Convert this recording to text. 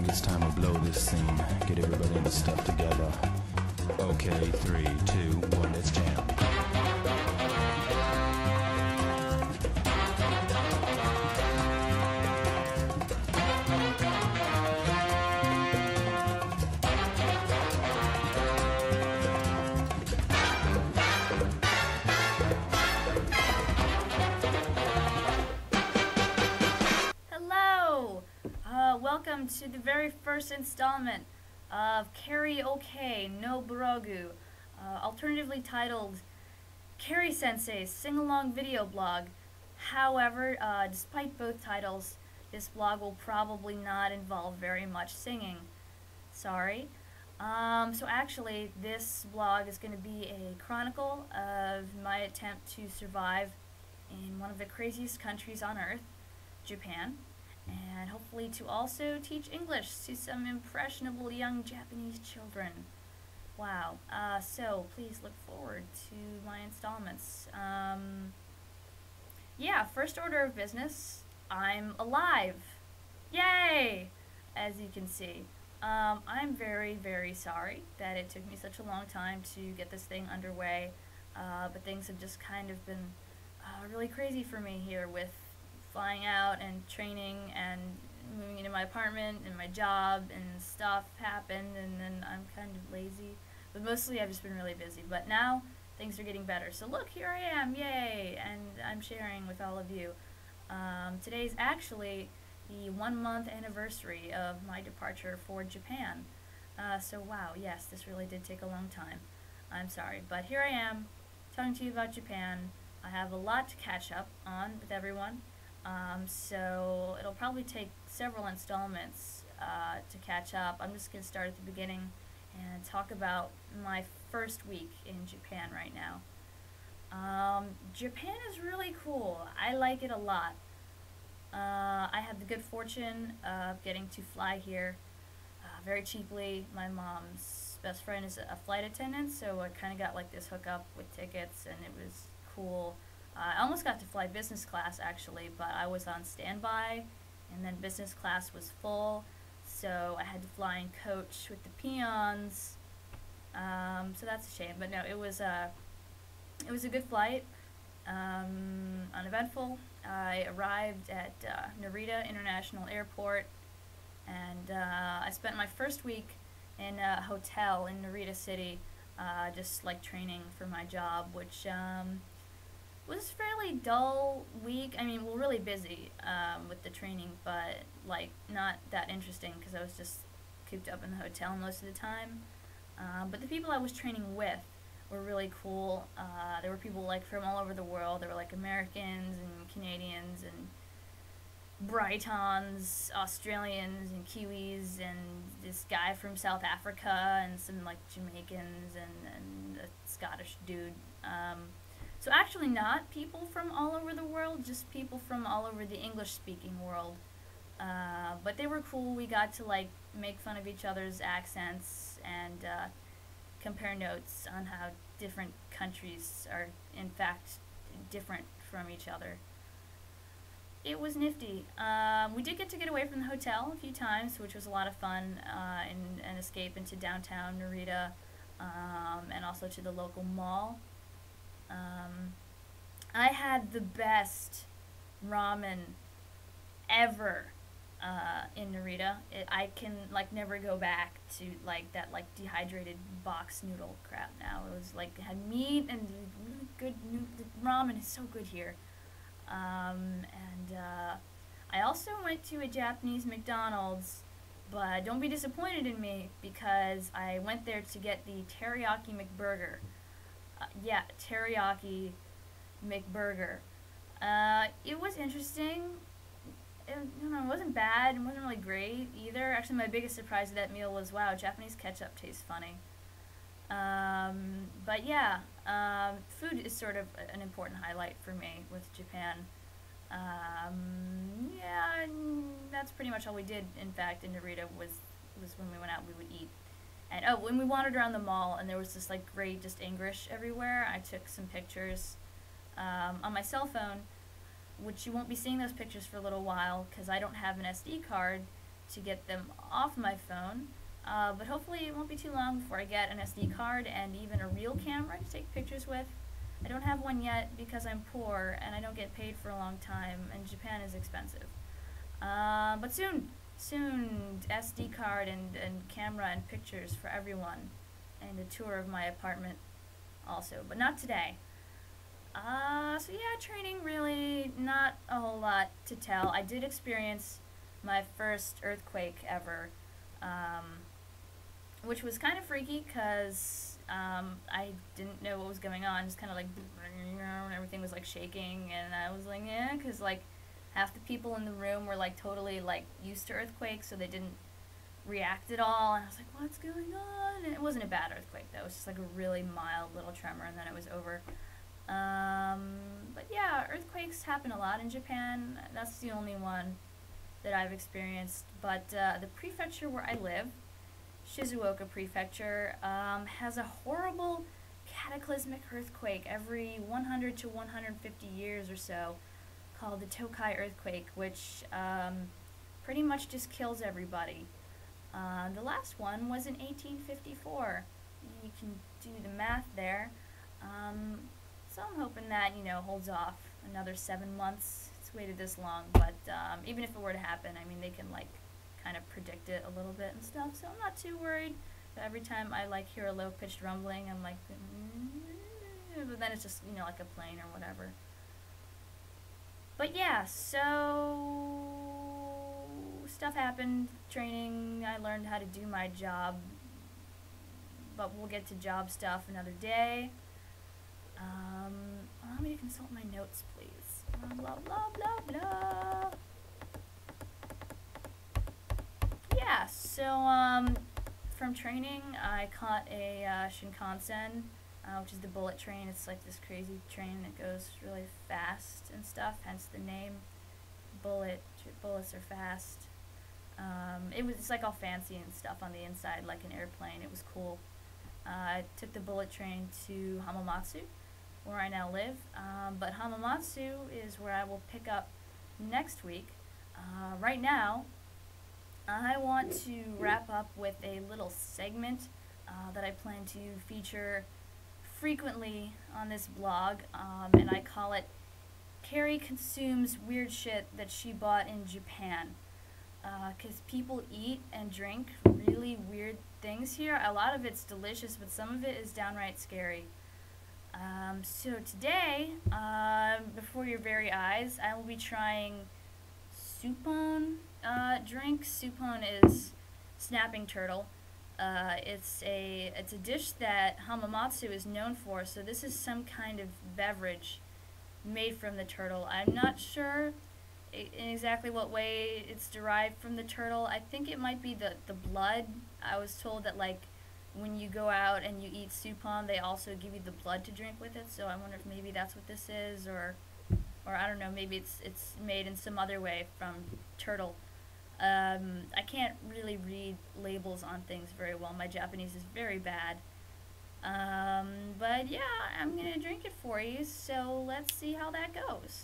it's time to blow this scene. Get everybody in the stuff together. Okay, 3, 2, 1, let's jam. Welcome to the very first installment of CarrieOKnoBurogu, alternatively titled Carrie Sensei's Sing-Along Video Blog. However, despite both titles, this blog will probably not involve very much singing. Sorry. So actually, this blog is going to be a chronicle of my attempt to survive in one of the craziest countries on earth, Japan. And hopefully to also teach English to some impressionable young Japanese children. Wow. So please look forward to my installments. Yeah, first order of business, I'm alive. Yay! As you can see. I'm very, very sorry that it took me such a long time to get this thing underway, but things have just kind of been really crazy for me here with flying out and training and moving into my apartment and my job, and stuff happened, and then I'm kind of lazy. But mostly I've just been really busy. But now things are getting better. So look, here I am, yay! And I'm sharing with all of you. Today's actually the 1-month anniversary of my departure for Japan. So wow, yes, this really did take a long time. I'm sorry. But here I am, talking to you about Japan. I have a lot to catch up on with everyone. So it'll probably take several installments to catch up. I'm just going to start at the beginning and talk about my first week in Japan right now. Japan is really cool. I like it a lot. I had the good fortune of getting to fly here very cheaply. My mom's best friend is a flight attendant, so I kind of got like this hookup with tickets, and it was cool. I almost got to fly business class actually, but I was on standby, and then business class was full, so I had to fly in coach with the peons. So that's a shame, but no, it was a good flight, uneventful. I arrived at Narita International Airport, and I spent my first week in a hotel in Narita City, just like training for my job, which was a fairly dull week. I mean, well, really busy with the training, but like not that interesting because I was just cooped up in the hotel most of the time. But the people I was training with were really cool. There were people like from all over the world. There were like Americans and Canadians and Britons, Australians and Kiwis, and this guy from South Africa, and some like Jamaicans, and a Scottish dude. So actually not people from all over the world, just people from all over the English-speaking world. But they were cool. We got to like make fun of each other's accents and compare notes on how different countries are in fact different from each other. It was nifty. We did get to get away from the hotel a few times, which was a lot of fun, and an escape into downtown Narita, and also to the local mall. I had the best ramen ever in Narita. I can like never go back to like that like dehydrated box noodle crap now. It was like it had meat and really good ramen is so good here. I also went to a Japanese McDonald's, but don't be disappointed in me because I went there to get the teriyaki McBurger. Yeah, teriyaki McBurger. It was interesting. It wasn't bad. It wasn't really great either. Actually, my biggest surprise of that meal was, wow, Japanese ketchup tastes funny. But yeah, food is sort of an important highlight for me with Japan. Yeah, that's pretty much all we did, in fact, in Narita was when we went out, we would eat. And oh, when we wandered around the mall and there was this like great just English everywhere, I took some pictures on my cell phone, which you won't be seeing those pictures for a little while because I don't have an SD card, to get them off my phone. But hopefully it won't be too long before I get an SD card and even a real camera to take pictures with. I don't have one yet because I'm poor and I don't get paid for a long time, and Japan is expensive. But soon, SD card and camera and pictures for everyone, and a tour of my apartment also, but not today. So yeah, training, really not a whole lot to tell. I did experience my first earthquake ever, which was kind of freaky because I didn't know what was going on. Just kind of like everything was like shaking, and I was like, yeah, because like half the people in the room were like totally like used to earthquakes, so they didn't react at all. And I was like, what's going on? And it wasn't a bad earthquake though. It was just like a really mild little tremor, and then it was over. But yeah, earthquakes happen a lot in Japan. That's the only one that I've experienced. But the prefecture where I live, Shizuoka Prefecture, has a horrible cataclysmic earthquake every 100 to 150 years or so, called the Tokai earthquake, which pretty much just kills everybody. The last one was in 1854. You can do the math there. So I'm hoping that, holds off another 7 months. It's waited this long, but even if it were to happen, I mean, they can like kind of predict it a little bit and stuff, so I'm not too worried. But every time I like hear a low-pitched rumbling, I'm like, but then it's just, like a plane or whatever. But yeah, so stuff happened, training, I learned how to do my job, but we'll get to job stuff another day. Allow me to consult my notes, please. Blah, blah, blah, blah. Yeah, so, from training, I caught a Shinkansen, which is the bullet train. It's like this crazy train that goes really fast and stuff, hence the name. Bullets are fast. It's like all fancy and stuff on the inside, like an airplane. It was cool. I took the bullet train to Hamamatsu, where I now live, but Hamamatsu is where I will pick up next week. Right now, I want to wrap up with a little segment that I plan to feature frequently on this blog, and I call it Carrie Consumes Weird Shit That She Bought in Japan. Because people eat and drink really weird things here. A lot of it's delicious, but some of it is downright scary. So today, before your very eyes, I will be trying Supon drink. Supon is snapping turtle. It's a dish that Hamamatsu is known for, so this is some kind of beverage made from the turtle. I'm not sure in exactly what way it's derived from the turtle. I think it might be the blood. I was told that like when you go out and you eat supon, they also give you the blood to drink with it, so I wonder if maybe that's what this is, or I don't know, maybe it's made in some other way from turtle. I can't really read labels on things very well. My Japanese is very bad. But yeah, I'm gonna drink it for you, so let's see how that goes.